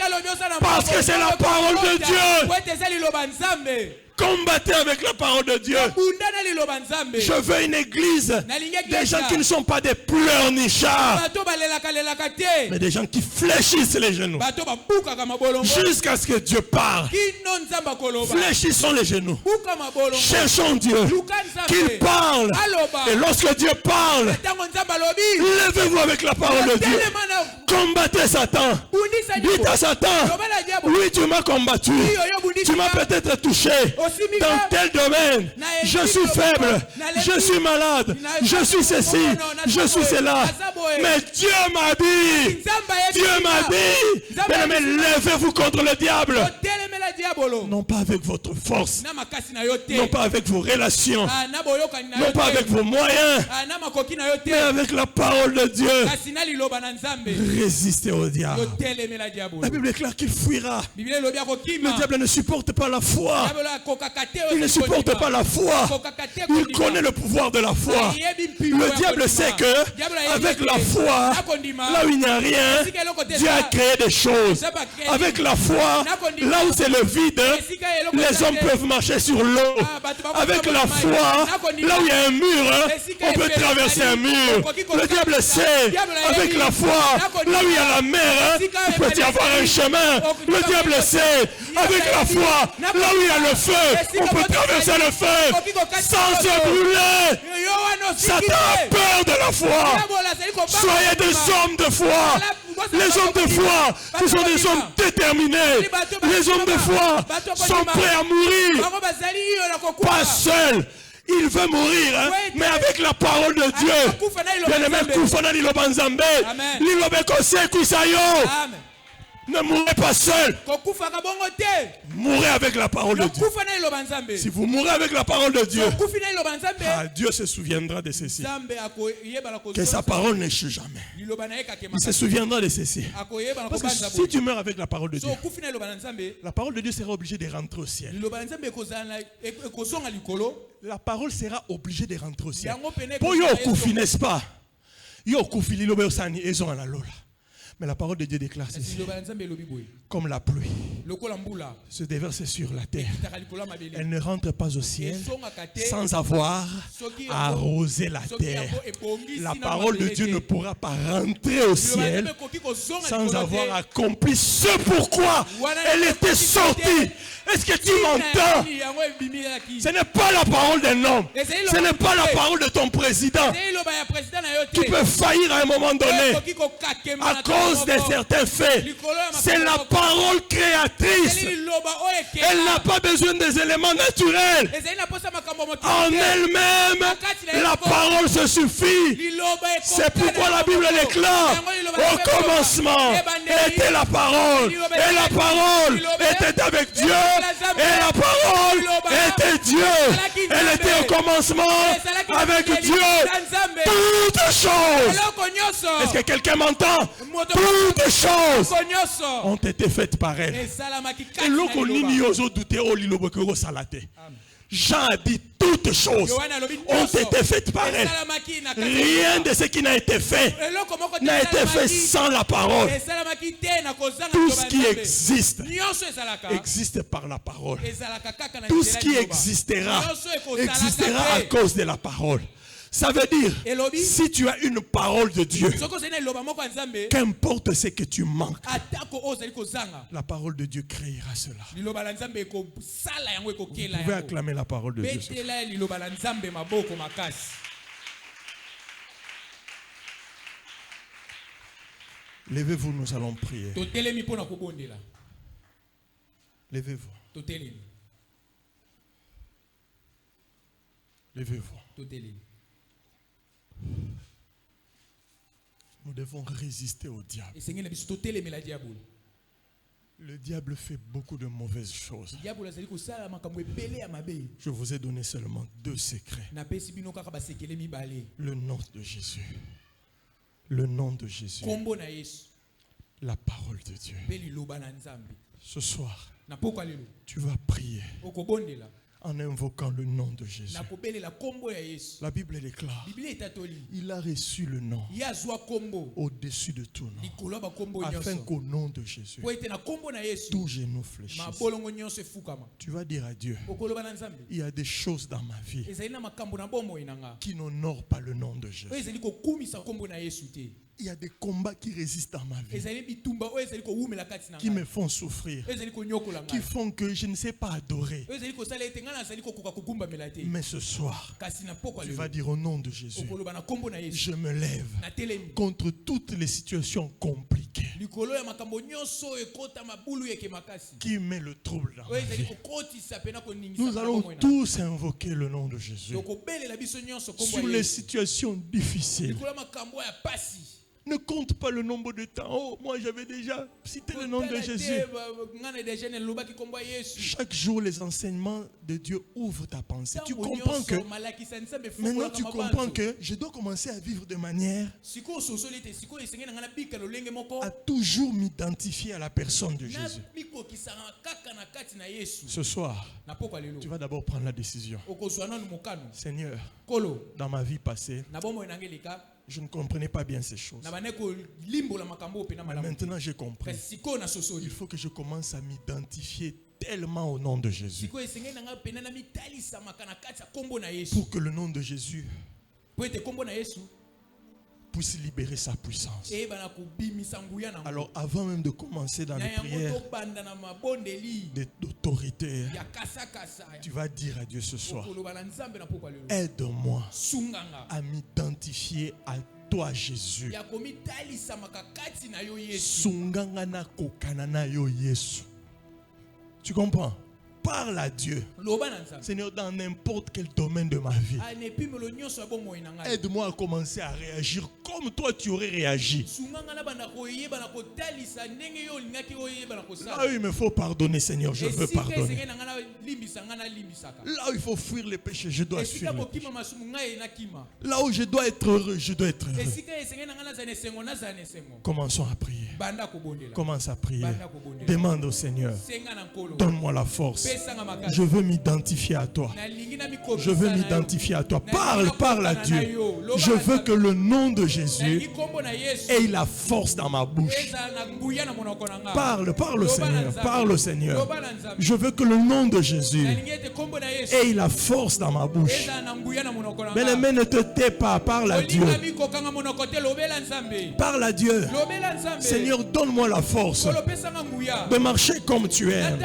Parce que c'est la parole de Dieu. Combattez avec la parole de Dieu. Je veux une église, des gens qui ne sont pas des pleurnichards, mais des gens qui fléchissent les genoux jusqu'à ce que Dieu parle. Fléchissons les genoux. Cherchons Dieu, qu'il parle. Et lorsque Dieu parle, levez-vous avec la parole de Dieu. Combattez Satan. Dites à Satan, oui, tu m'as combattu. Tu m'as peut-être touché dans tel domaine. Je suis faible, je suis malade, je suis ceci, je suis cela. Mais Dieu m'a dit, mais levez-vous contre le diable. Non pas avec votre force, non pas avec vos relations, non pas avec vos moyens, mais avec la parole de Dieu. Résistez au diable. La Bible est claire qu'il fuira. Le diable ne supporte pas la foi. Il ne supporte pas la foi. Il connaît le pouvoir de la foi. Le diable sait que avec la foi, là où il n'y a rien, Dieu a créé des choses. Avec la foi, là où c'est le vide, les hommes peuvent marcher sur l'eau. Avec la foi, là où il y a un mur, on peut traverser un mur. Le diable sait, avec la foi, là où il y a la mer, il peut y avoir un chemin. Le diable sait, avec la foi, là où il y a le feu, on peut traverser le feu sans se brûler. Satan a peur de la foi. Soyez des hommes de foi. Les hommes de foi, ce sont des hommes déterminés. Les hommes de foi sont prêts à mourir. Pas seuls. Il veut mourir, hein, mais avec la parole de Dieu. Bien-aimé, Koufana Lilobanzambe, Lilobeko Sekusayo. Ne mourrez pas seul. Mourrez avec la parole de Dieu. Si vous mourrez avec la parole de Dieu, Dieu se souviendra de ceci. Que sa parole n'échoue jamais. Il se souviendra de ceci. Parce que si tu meurs avec la parole de Dieu, la parole de Dieu sera obligée de rentrer au ciel. La parole sera obligée de rentrer au ciel. Pour Yokoufi, n'est-ce pas? Yokoufi, l'Ilobéosani, et Zonalola. Mais la parole de Dieu déclare ceci. Comme la pluie se déverse sur la terre, elle ne rentre pas au ciel sans avoir arrosé la terre. La parole de Dieu ne pourra pas rentrer au ciel sans avoir accompli ce pourquoi elle était sortie. Est-ce que tu m'entends? Ce n'est pas la parole d'un homme. Ce n'est pas la parole de ton président. Tu peux faillir à un moment donné à cause de certains faits. C'est la parole créatrice. Elle n'a pas besoin des éléments naturels. En elle-même, la parole se suffit. C'est pourquoi la Bible déclare: au commencement était la parole. Et la parole était avec Dieu. Et la parole était Dieu. Elle était au commencement avec Dieu. Toutes choses. Est-ce que quelqu'un m'entend? Toutes choses ont été faites par elle. Et l'okonini ozo douter au lilobokero salate. Jean a dit toutes choses ont été faites par elle. Rien de ce qui n'a été fait n'a été fait sans la parole. Tout ce qui existe existe par la parole. Tout ce qui existera à cause de la parole. Ça veut dire, si tu as une parole de Dieu, qu'importe ce que tu manques, la parole de Dieu créera cela. Vous pouvez acclamer la parole de Dieu. Levez-vous, nous allons prier. Levez-vous. Levez-vous. Nous devons résister au diable. Le diable fait beaucoup de mauvaises choses. Je vous ai donné seulement 2 secrets. Le nom de Jésus. Le nom de Jésus. La parole de Dieu. Ce soir, tu vas prier en invoquant le nom de Jésus. La Bible déclare: il a reçu le nom au-dessus de tout nom, afin qu'au nom de Jésus, tout genou fléchisse. Tu vas dire à Dieu: il y a des choses dans ma vie qui n'honorent pas le nom de Jésus. Il y a des combats qui résistent dans ma vie, qui me font souffrir, qui font que je ne sais pas adorer. Mais ce soir, tu vas dire au nom de Jésus: je me lève contre toutes les situations compliquées qui met le trouble dans ma vie. Nous allons tous invoquer le nom de Jésus sur les situations difficiles. Ne compte pas le nombre de temps. Oh, moi j'avais déjà cité le nom de Jésus. Chaque jour, les enseignements de Dieu ouvrent ta pensée. Tu comprends que maintenant tu comprends que je dois commencer à vivre de manière à toujours m'identifier à la personne de Jésus. Ce soir, tu vas d'abord prendre la décision. Seigneur, dans ma vie passée, je ne comprenais pas bien ces choses. Mais maintenant j'ai compris. Il faut que je commence à m'identifier tellement au nom de Jésus, pour que le nom de Jésus puisse libérer sa puissance. Alors avant même de commencer dans les prières d'autorité, tu vas dire à Dieu ce soir: aide-moi à m'identifier à toi, Jésus. Tu comprends? parle à Dieu. Seigneur, dans n'importe quel domaine de ma vie. Aide-moi à commencer à réagir comme toi tu aurais réagi. Là où il me faut pardonner, Seigneur, je veux pardonner. Là où il faut fuir les péchés, je dois fuir les péchés. Là où je dois être heureux, je dois être heureux. Commençons à prier. Commence à prier. Demande au Seigneur. Donne-moi la force. Je veux m'identifier à toi. Je veux m'identifier à toi. Parle à Dieu. Je veux que le nom de Jésus ait la force dans ma bouche. Parle au Seigneur. Parle au Seigneur. Je veux que le nom de Jésus ait la force dans ma bouche. Bien-aimé, ne te tais pas. Parle à Dieu. Parle à Dieu. Seigneur, donne-moi la force de marcher comme tu aimes,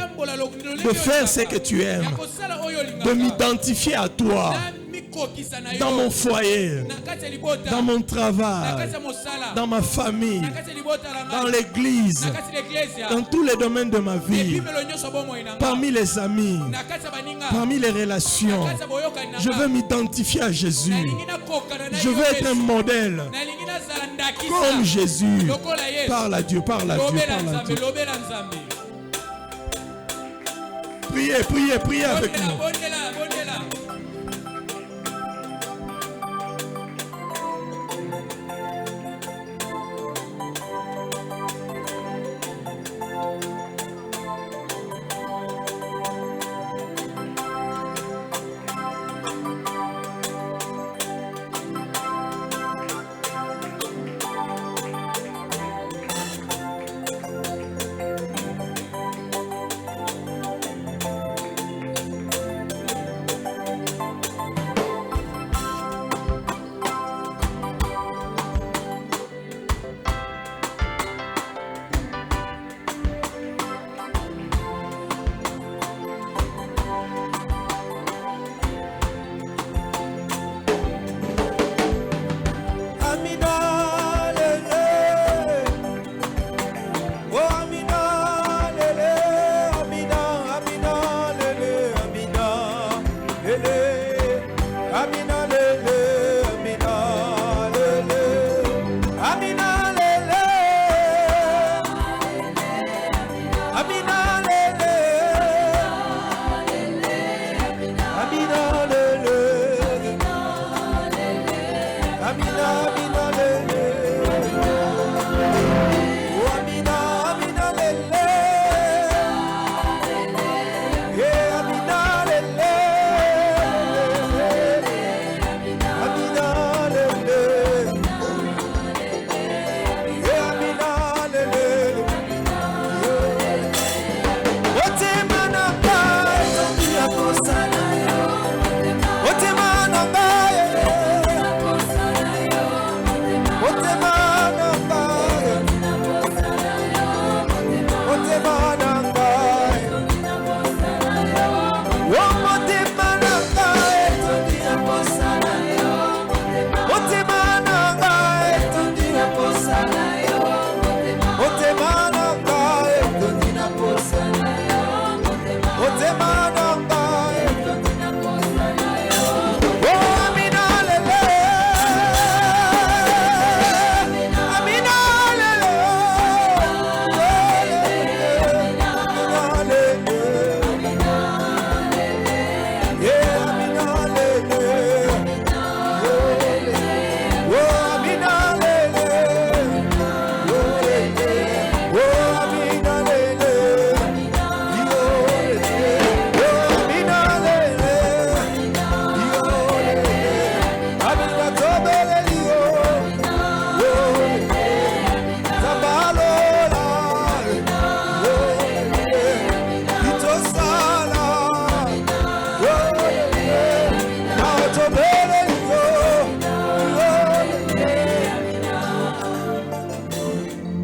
de faire ce que tu aimes, de m'identifier à toi dans mon foyer, dans mon travail, dans ma famille, dans l'église, dans tous les domaines de ma vie, parmi les amis, parmi les relations. Je veux m'identifier à Jésus. Je veux être un modèle comme Jésus. Parle à Dieu, parle à Dieu, parle à Dieu. Priez avec nous.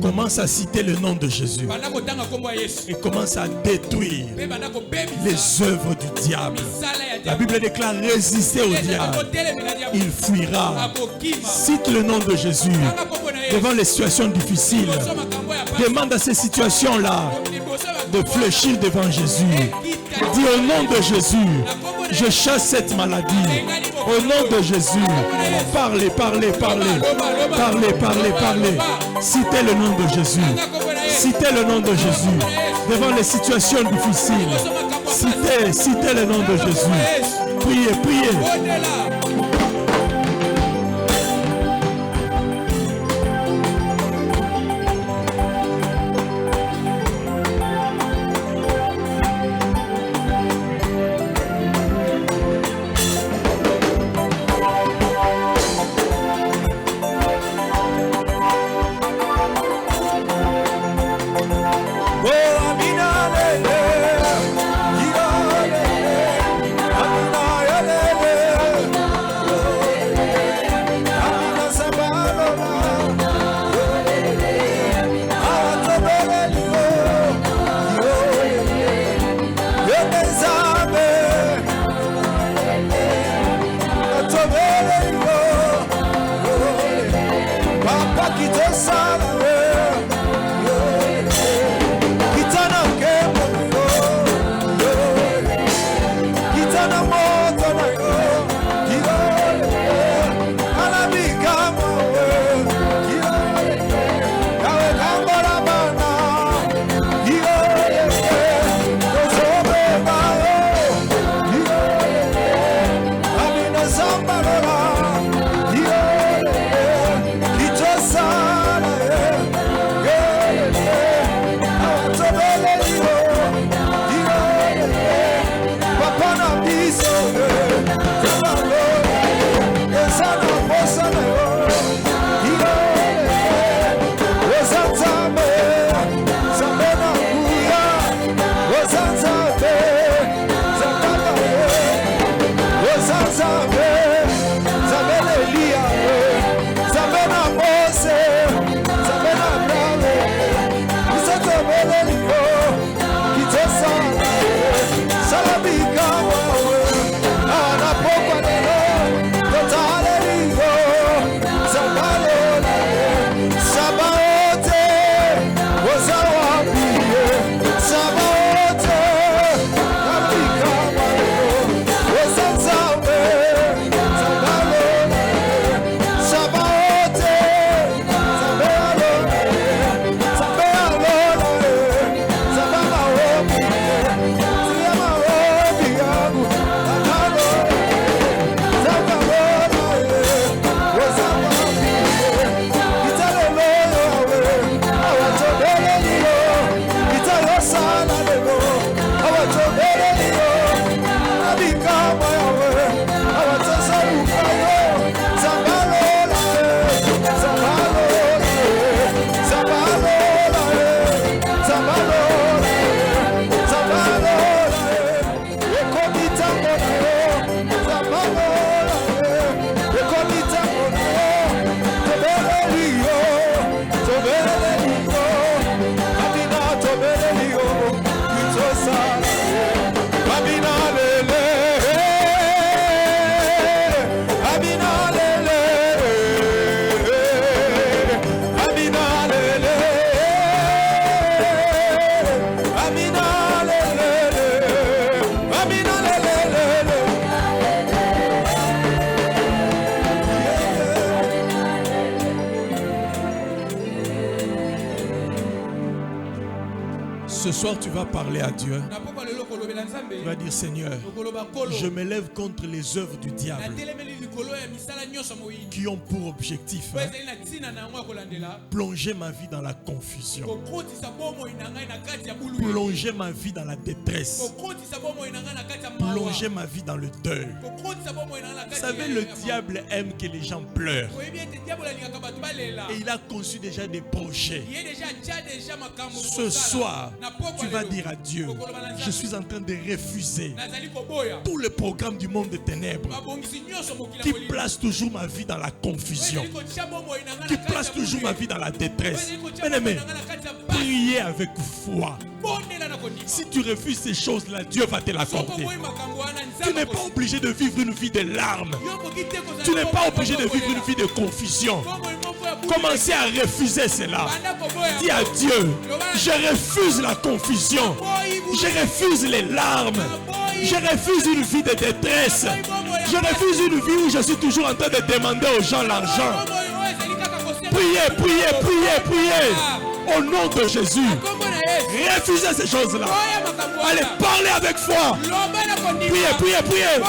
Commence à citer le nom de Jésus et commence à détruire les œuvres du diable. La Bible déclare résister au diable, il fuira. Cite le nom de Jésus devant les situations difficiles. Demande à ces situations-là de fléchir devant Jésus. Dis au nom de Jésus, je chasse cette maladie. Au nom de Jésus, parlez, parlez, parlez. Parlez, parlez, parlez. Citez le nom de Jésus. Citez le nom de Jésus. Devant les situations difficiles. Citez, citez le nom de Jésus. Priez, priez. Ce soir, tu vas parler à Dieu. Tu vas dire, Seigneur, je me lève contre les œuvres du diable qui ont pour objectif plonger ma vie dans la confusion, plonger ma vie dans la détresse, plonger ma vie dans le deuil. Vous savez, le diable aime que les gens pleurent. Et il a conçu déjà des projets. Ce soir, tu vas dire à Dieu, je suis en train de refuser tout le programme du monde des ténèbres qui place toujours ma vie dans la confusion, qui place toujours ma vie dans la détresse. Bien-aimés, priez avec foi. Si tu refuses ces choses-là, Dieu va te l'accorder. Tu n'es pas obligé de vivre une vie de larmes. Tu n'es pas obligé de vivre une vie de confusion. Commencez à refuser cela. Dis à Dieu, je refuse la confusion. Je refuse les larmes. Je refuse une vie de détresse. Je refuse une vie où je suis toujours en train de demander aux gens l'argent. Priez, priez, priez, priez. Au nom de Jésus. Refusez ces choses-là. Allez, parlez avec foi. Priez, priez, priez.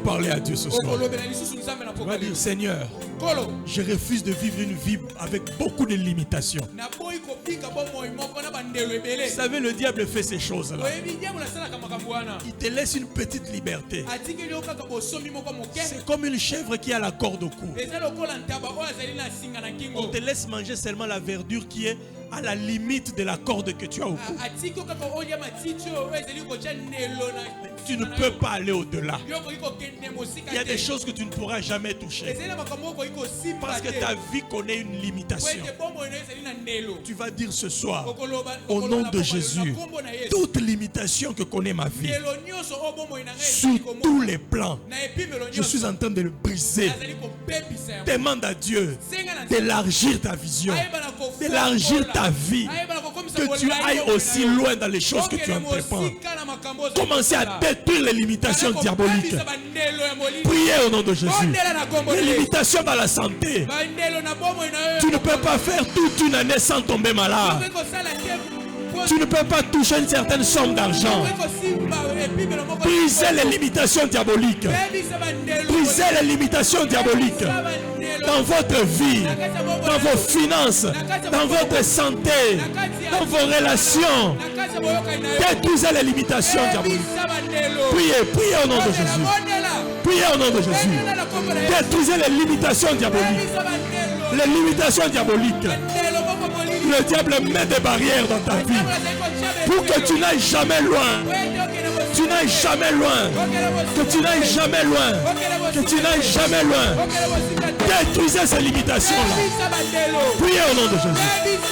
Parler à Dieu ce soir. On va dire, Seigneur, je refuse de vivre une vie avec beaucoup de limitations. Vous savez, le diable fait ces choses-là. Il te laisse une petite liberté. C'est comme une chèvre qui a la corde au cou. On te laisse manger seulement la verdure qui est à la limite de la corde que tu as au cou. Tu ne peux pas aller au-delà. Il y a des choses que tu ne pourras jamais toucher. Parce que ta vie connaît une limitation. Tu vas dire ce soir, au nom de Jésus, toute limitation que connaît ma vie, sur tous les plans, je suis en train de le briser. Demande à Dieu d'élargir ta vision, d'élargir ta vie, que tu ailles aussi loin dans les choses que tu entreprends. commencez à détruire les limitations diaboliques. Priez au nom de Jésus. Les limitations dans la santé. Tu ne peux pas faire toute une année sans tomber malade. Tu ne peux pas toucher une certaine somme d'argent. Brisez les limitations diaboliques. Brisez les limitations diaboliques. Dans votre vie, dans vos finances, dans votre santé, dans vos relations. Détruisez les limitations diaboliques. Priez, priez au nom de Jésus. Priez au nom de Jésus. Détruisez les limitations diaboliques. Les limitations diaboliques. Le diable met des barrières dans ta vie pour que tu n'ailles jamais loin. Tu n'ailles jamais loin. Que tu n'ailles jamais loin. Que tu n'ailles jamais loin. Détruisez ces limitations-là. Priez au nom de Jésus.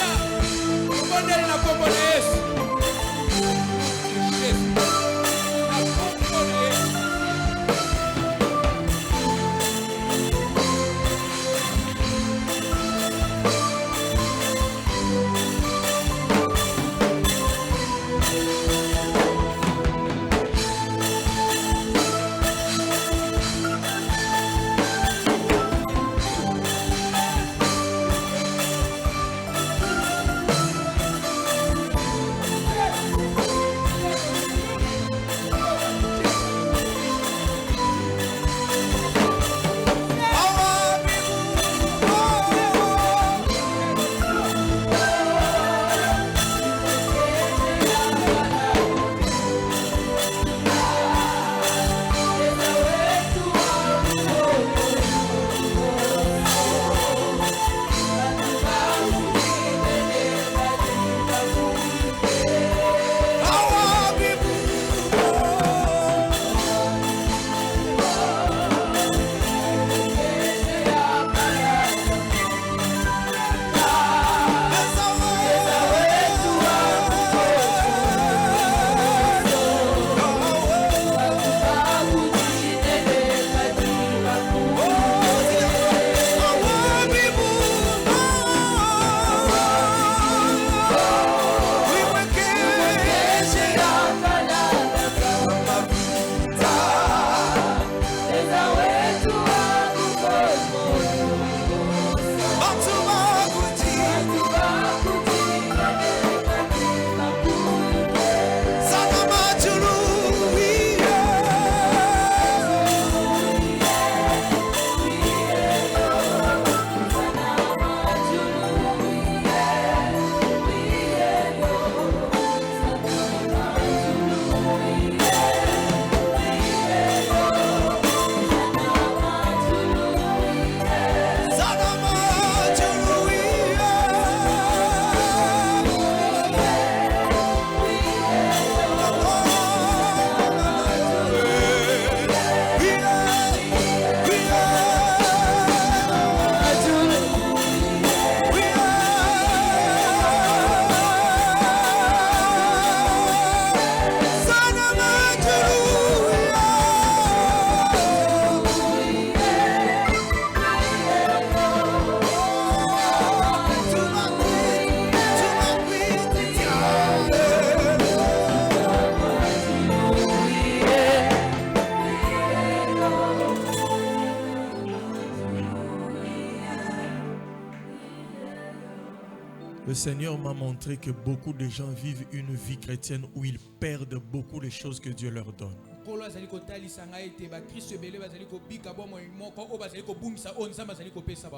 Le Seigneur m'a montré que beaucoup de gens vivent une vie chrétienne où ils perdent beaucoup de choses que Dieu leur donne.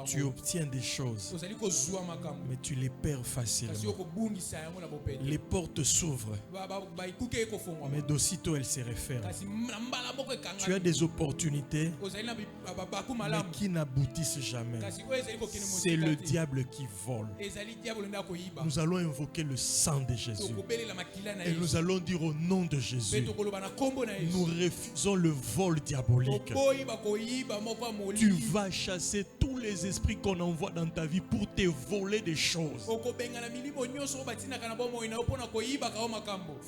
Tu obtiens des choses, mais tu les perds facilement. Les portes s'ouvrent, mais d'aussitôt elles se referment. Tu as des opportunités, mais qui n'aboutissent jamais. C'est le diable qui vole. Nous allons invoquer le sang de Jésus et nous allons dire au nom de Jésus, nous refusons le vol diabolique. Tu vas chasser tous les esprits qu'on envoie dans ta vie pour te voler des choses.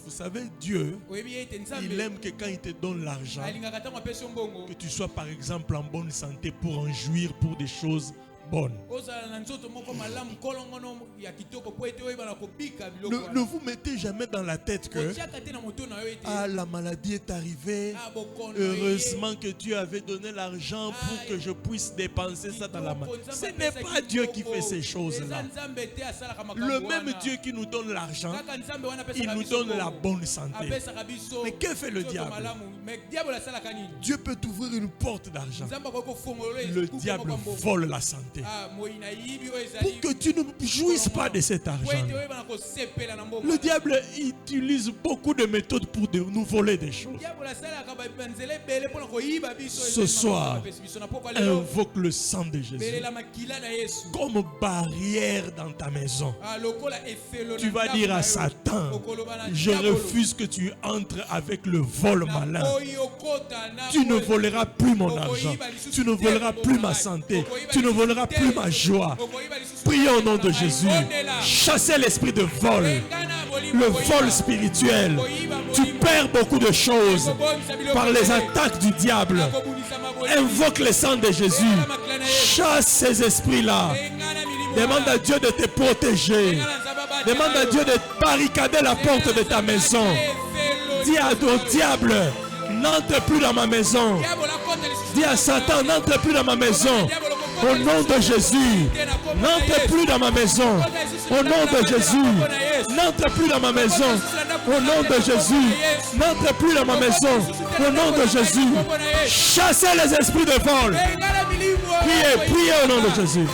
Vous savez, Dieu, il aime que quand il te donne l'argent, que tu sois par exemple en bonne santé pour en jouir pour des choses bonne. Ne vous mettez jamais dans la tête que la maladie est arrivée. Heureusement que Dieu avait donné l'argent pour que je puisse dépenser ça dans la maladie. Ce n'est pas Dieu qui fait ces choses-là. Le même Dieu qui nous donne l'argent, il nous donne la bonne santé. Mais que fait le diable? Dieu peut t'ouvrir une porte d'argent. Le diable vole la santé. Pour que tu ne jouisses pas de cet argent. Le diable utilise beaucoup de méthodes pour nous voler des choses. Ce soir, invoque le sang de Jésus comme barrière dans ta maison. Tu vas dire à Satan, je refuse que tu entres avec le vol malin. Tu ne voleras plus mon argent. Tu ne voleras plus ma santé. Tu ne voleras plus ma joie. Prions au nom de Jésus. Chassez l'esprit de vol. Le vol spirituel. Tu perds beaucoup de choses par les attaques du diable. Invoque le sang de Jésus. Chasse ces esprits-là. Demande à Dieu de te protéger. Demande à Dieu de barricader la porte de ta maison. Dis à ton diable, n'entre plus dans ma maison. Dis à Satan, n'entre plus dans ma maison. Au nom de Jésus, n'entre plus dans ma maison. Au nom de Jésus, n'entre plus dans ma maison. Au nom de Jésus, n'entre plus dans ma maison. Au nom de Jésus, chassez les esprits de vol. Priez, priez au nom de Jésus.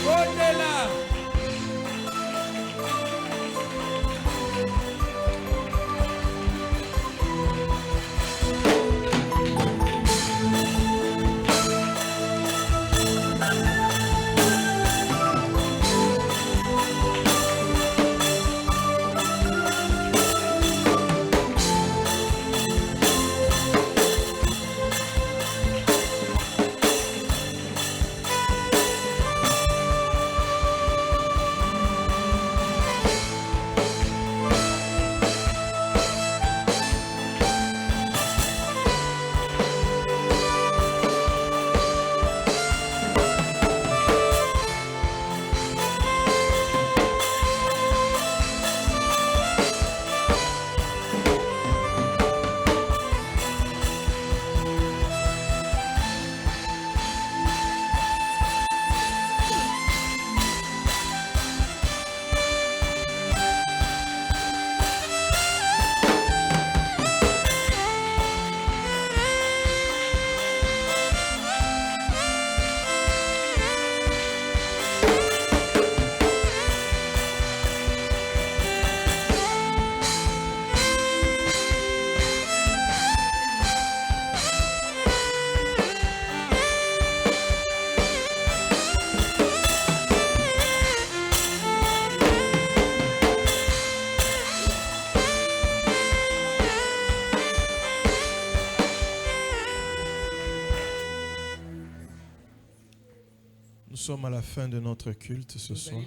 Nous sommes à la fin de notre culte ce soir.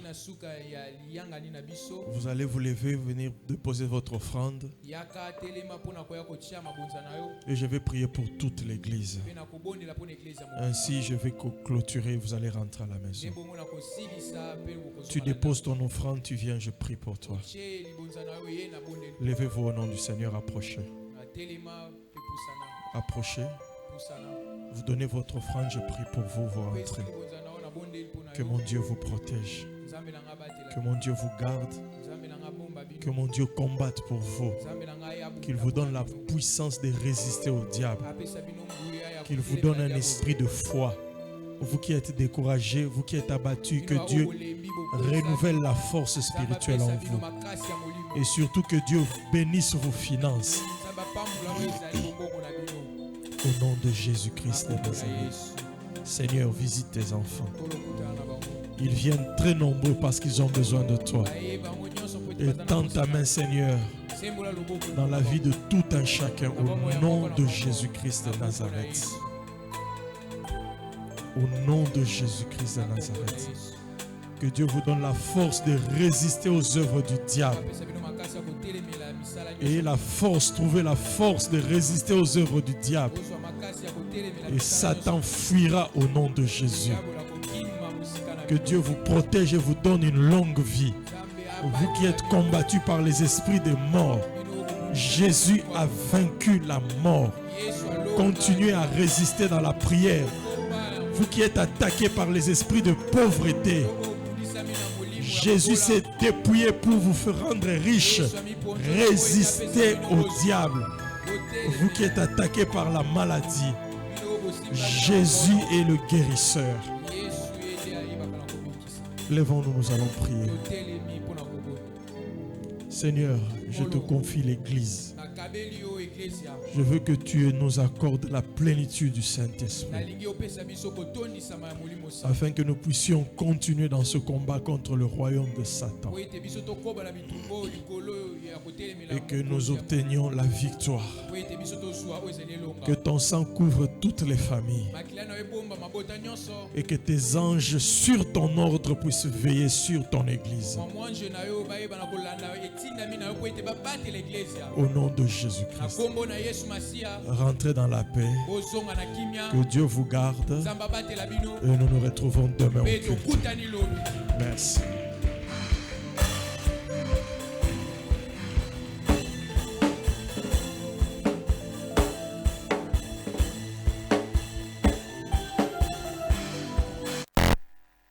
Vous allez vous lever, venir déposer votre offrande. Et je vais prier pour toute l'église. Ainsi, je vais clôturer, vous allez rentrer à la maison. Tu déposes ton offrande, tu viens, je prie pour toi. Levez-vous au nom du Seigneur, approchez. Approchez. Vous donnez votre offrande, je prie pour vous, vous rentrez. Que mon Dieu vous protège. Que mon Dieu vous garde. Que mon Dieu combatte pour vous. Qu'il vous donne la puissance de résister au diable. Qu'il vous donne un esprit de foi. Vous qui êtes découragés, vous qui êtes abattus, que Dieu renouvelle la force spirituelle en vous. Et surtout que Dieu bénisse vos finances. Au nom de Jésus-Christ de Nazareth. Seigneur, visite tes enfants. Ils viennent très nombreux parce qu'ils ont besoin de toi. Et tends ta main, Seigneur, dans la vie de tout un chacun, au nom de Jésus-Christ de Nazareth. Au nom de Jésus-Christ de Nazareth. Que Dieu vous donne la force de résister aux œuvres du diable. Et la force, trouvez la force de résister aux œuvres du diable. Et Satan fuira au nom de Jésus. Que Dieu vous protège et vous donne une longue vie. Vous qui êtes combattus par les esprits de mort, Jésus a vaincu la mort. Continuez à résister dans la prière. Vous qui êtes attaqués par les esprits de pauvreté, Jésus s'est dépouillé pour vous faire rendre riche. Résistez au diable. Vous qui êtes attaqués par la maladie, Jésus est le guérisseur. Lèvons-nous, nous allons prier. Seigneur, je te confie l'Église. Je veux que tu nous accordes la plénitude du Saint-Esprit, afin que nous puissions continuer dans ce combat contre le royaume de Satan et que nous obtenions la victoire. Que ton sang couvre toutes les familles et que tes anges sur ton ordre puissent veiller sur ton Église. Au nom de Jésus-Christ, rentrez dans la paix. Que Dieu vous garde et nous nous retrouvons demain au culte. Merci.